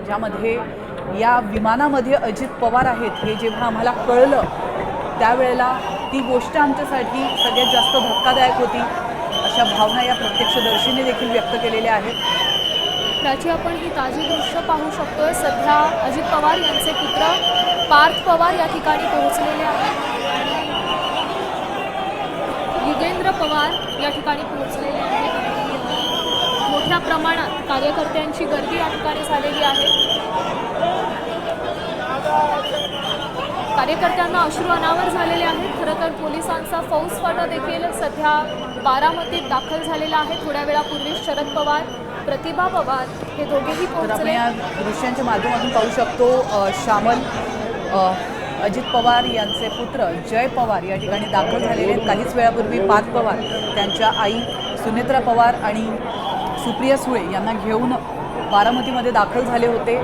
ज्यामध्ये या विमानामध्ये अजित पवार आहेत हे जेव्हा आम्हाला कळलं त्यावेळेला ती गोष्ट आमच्यासाठी सगळ्यात जास्त धक्कादायक होती। अशा भावना या प्रत्यक्षदर्शीने देखील व्यक्त केलेल्या आहेत। त्याची आपण ही ताजी दृश्य पाहू शकतोय। सध्या अजित पवार यांचे पुत्र पार्थ पवार या ठिकाणी पोहोचलेले आहेत आणि युगेंद्र पवार या ठिकाणी पोहोचलेले आहेत आणि मोठ्या प्रमाणात कार्यकर्त्यांची गर्दी या ठिकाणी झालेली आहे। कार्यकर्त्यांना अश्रू अनावर झालेले आहेत। खरं तर पोलिसांचा फौजफाटा देखील सध्या बारामतीत दाखल झालेला आहे। थोड्या वेळापूर्वी शरद पवार, प्रतिभा पवार हे दोघेही तर आपण पोहोचले। या दृश्यांच्या माध्यमातून पाहू शकतो श्यामल अजित पवार यांचे पुत्र जय पवार या ठिकाणी दाखल झालेले आहेत। काहीच वेळापूर्वी पार्थ पवार त्यांच्या आई सुनेत्रा पवार आणि सुप्रिया सुळे यांना घेऊन बारामतीमध्ये दाखल झाले होते।